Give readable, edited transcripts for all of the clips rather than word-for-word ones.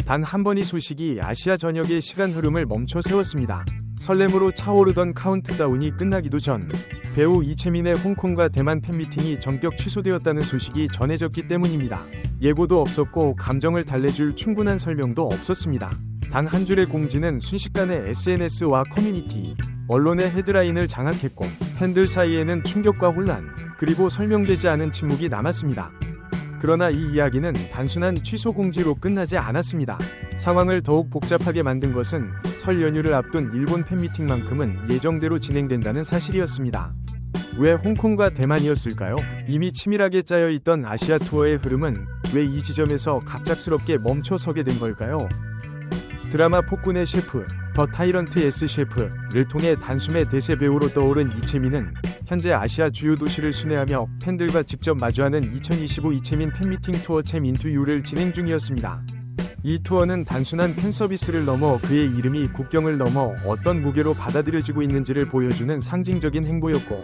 단 한 번의 소식이 아시아 전역의 시간 흐름을 멈춰 세웠습니다. 설렘으로 차오르던 카운트다운이 끝나기도 전 배우 이채민의 홍콩과 대만 팬미팅이 전격 취소되었다는 소식이 전해졌기 때문입니다. 예고도 없었고 감정을 달래줄 충분한 설명도 없었습니다. 단 한 줄의 공지는 순식간에 SNS와 커뮤니티, 언론의 헤드라인을 장악했고 팬들 사이에는 충격과 혼란, 그리고 설명되지 않은 침묵이 남았습니다. 그러나 이 이야기는 단순한 취소 공지로 끝나지 않았습니다. 상황을 더욱 복잡하게 만든 것은 설 연휴를 앞둔 일본 팬미팅만큼은 예정대로 진행된다는 사실이었습니다. 왜 홍콩과 대만이었을까요? 이미 치밀하게 짜여있던 아시아 투어의 흐름은 왜 이 지점에서 갑작스럽게 멈춰서게 된 걸까요? 드라마 폭군의 셰프, 더 타이런트 S 셰프를 통해 단숨에 대세 배우로 떠오른 이채민은 현재 아시아 주요 도시를 순회하며 팬들과 직접 마주하는 2025 이채민 팬미팅 투어 챔 인투 유를 진행 중이었습니다. 이 투어는 단순한 팬 서비스를 넘어 그의 이름이 국경을 넘어 어떤 무게로 받아들여지고 있는지를 보여주는 상징적인 행보였고,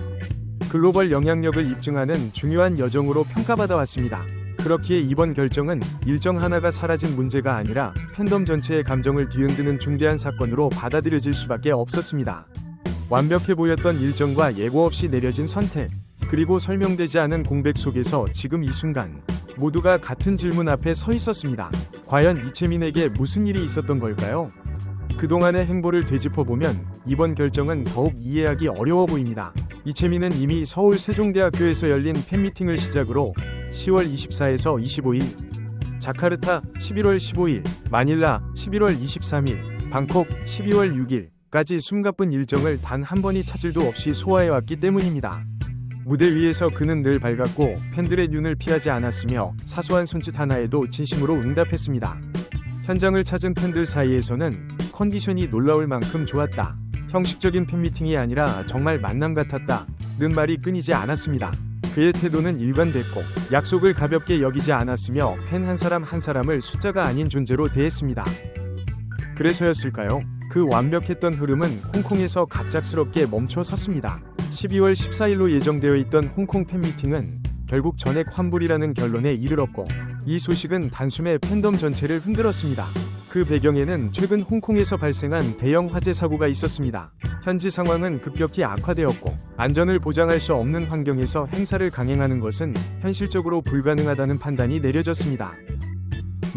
글로벌 영향력을 입증하는 중요한 여정으로 평가받아 왔습니다. 그렇기에 이번 결정은 일정 하나가 사라진 문제가 아니라 팬덤 전체의 감정을 뒤흔드는 중대한 사건으로 받아들여질 수밖에 없었습니다. 완벽해 보였던 일정과 예고 없이 내려진 선택, 그리고 설명되지 않은 공백 속에서 지금 이 순간 모두가 같은 질문 앞에 서 있었습니다. 과연 이채민에게 무슨 일이 있었던 걸까요? 그동안의 행보를 되짚어보면 이번 결정은 더욱 이해하기 어려워 보입니다. 이채민은 이미 서울 세종대학교에서 열린 팬미팅을 시작으로 10월 24에서 25일, 자카르타 11월 15일, 마닐라 11월 23일, 방콕 12월 6일까지 숨가쁜 일정을 단 한 번의 차질도 없이 소화해왔기 때문입니다. 무대 위에서 그는 늘 밝았고 팬들의 눈을 피하지 않았으며 사소한 손짓 하나에도 진심으로 응답했습니다. 현장을 찾은 팬들 사이에서는 컨디션이 놀라울 만큼 좋았다, 형식적인 팬미팅이 아니라 정말 만남 같았다 는 말이 끊이지 않았습니다. 그의 태도는 일관됐고 약속을 가볍게 여기지 않았으며 팬 한 사람 한 사람을 숫자가 아닌 존재로 대했습니다. 그래서였을까요? 그 완벽했던 흐름은 홍콩에서 갑작스럽게 멈춰 섰습니다. 12월 14일로 예정되어 있던 홍콩 팬미팅은 결국 전액 환불이라는 결론에 이르렀고, 이 소식은 단숨에 팬덤 전체를 흔들었습니다. 그 배경에는 최근 홍콩에서 발생한 대형 화재 사고가 있었습니다. 현지 상황은 급격히 악화되었고 안전을 보장할 수 없는 환경에서 행사를 강행하는 것은 현실적으로 불가능하다는 판단이 내려졌습니다.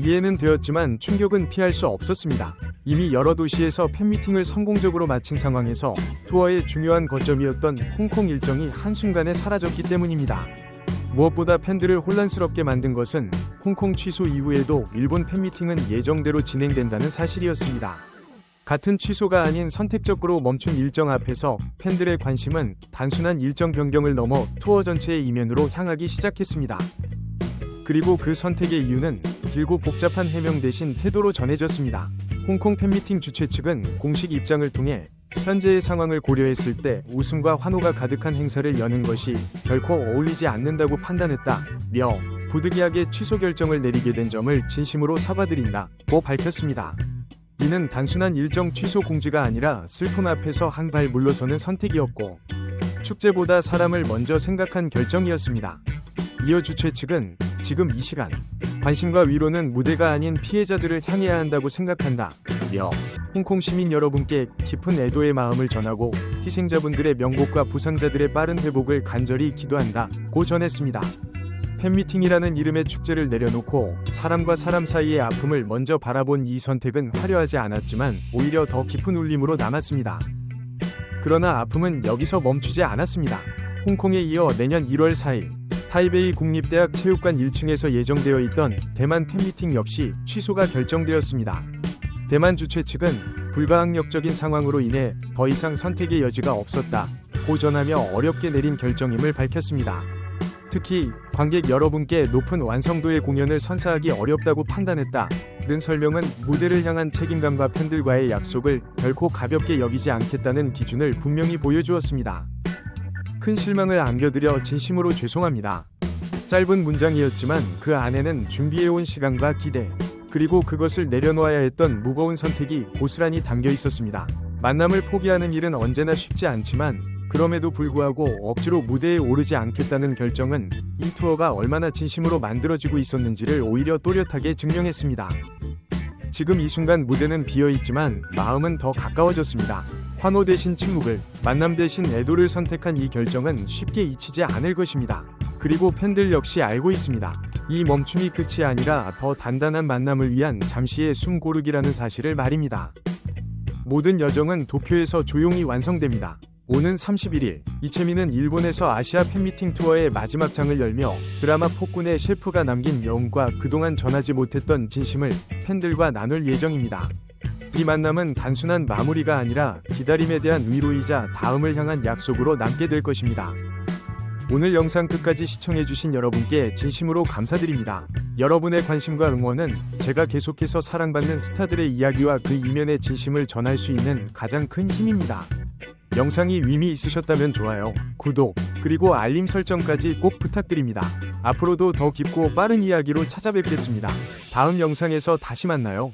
이해는 되었지만 충격은 피할 수 없었습니다. 이미 여러 도시에서 팬미팅을 성공적으로 마친 상황에서 투어의 중요한 거점이었던 홍콩 일정이 한순간에 사라졌기 때문입니다. 무엇보다 팬들을 혼란스럽게 만든 것은 홍콩 취소 이후에도 일본 팬미팅은 예정대로 진행된다는 사실이었습니다. 같은 취소가 아닌 선택적으로 멈춘 일정 앞에서 팬들의 관심은 단순한 일정 변경을 넘어 투어 전체의 이면으로 향하기 시작했습니다. 그리고 그 선택의 이유는 길고 복잡한 해명 대신 태도로 전해졌습니다. 홍콩 팬미팅 주최 측은 공식 입장을 통해 현재의 상황을 고려했을 때 웃음과 환호가 가득한 행사를 여는 것이 결코 어울리지 않는다고 판단했다며 부득이하게 취소 결정을 내리게 된 점을 진심으로 사과드린다고 밝혔습니다. 이는 단순한 일정 취소 공지가 아니라 슬픔 앞에서 한 발 물러서는 선택이었고, 축제보다 사람을 먼저 생각한 결정이었습니다. 이어 주최 측은 지금 이 시간 관심과 위로는 무대가 아닌 피해자들을 향해야 한다고 생각한다며 홍콩 시민 여러분께 깊은 애도의 마음을 전하고 희생자분들의 명복과 부상자들의 빠른 회복을 간절히 기도한다고 전했습니다. 팬미팅이라는 이름의 축제를 내려놓고 사람과 사람 사이의 아픔을 먼저 바라본 이 선택은 화려하지 않았지만 오히려 더 깊은 울림으로 남았습니다. 그러나 아픔은 여기서 멈추지 않았습니다. 홍콩에 이어 내년 1월 4일 타이베이 국립대학 체육관 1층에서 예정되어 있던 대만 팬미팅 역시 취소가 결정되었습니다. 대만 주최 측은 불가항력적인 상황으로 인해 더 이상 선택의 여지가 없었다고 전하며 어렵게 내린 결정임을 밝혔습니다. 특히 관객 여러분께 높은 완성도의 공연을 선사하기 어렵다고 판단했다는 설명은 무대를 향한 책임감과 팬들과의 약속을 결코 가볍게 여기지 않겠다는 기준을 분명히 보여주었습니다. 큰 실망을 안겨드려 진심으로 죄송합니다. 짧은 문장이었지만 그 안에는 준비해온 시간과 기대, 그리고 그것을 내려놓아야 했던 무거운 선택이 고스란히 담겨 있었습니다. 만남을 포기하는 일은 언제나 쉽지 않지만 그럼에도 불구하고 억지로 무대에 오르지 않겠다는 결정은 이 투어가 얼마나 진심으로 만들어지고 있었는지를 오히려 또렷하게 증명했습니다. 지금 이 순간 무대는 비어있지만 마음은 더 가까워졌습니다. 환호 대신 침묵을, 만남 대신 애도를 선택한 이 결정은 쉽게 잊히지 않을 것입니다. 그리고 팬들 역시 알고 있습니다. 이 멈춤이 끝이 아니라 더 단단한 만남을 위한 잠시의 숨 고르기라는 사실을 말입니다. 모든 여정은 도쿄에서 조용히 완성됩니다. 오는 31일, 이채민은 일본에서 아시아 팬미팅 투어의 마지막 장을 열며 드라마 폭군의 셰프가 남긴 여운과 그동안 전하지 못했던 진심을 팬들과 나눌 예정입니다. 이 만남은 단순한 마무리가 아니라 기다림에 대한 위로이자 다음을 향한 약속으로 남게 될 것입니다. 오늘 영상 끝까지 시청해주신 여러분께 진심으로 감사드립니다. 여러분의 관심과 응원은 제가 계속해서 사랑받는 스타들의 이야기와 그 이면의 진심을 전할 수 있는 가장 큰 힘입니다. 영상이 의미 있으셨다면 좋아요, 구독, 그리고 알림 설정까지 꼭 부탁드립니다. 앞으로도 더 깊고 빠른 이야기로 찾아뵙겠습니다. 다음 영상에서 다시 만나요.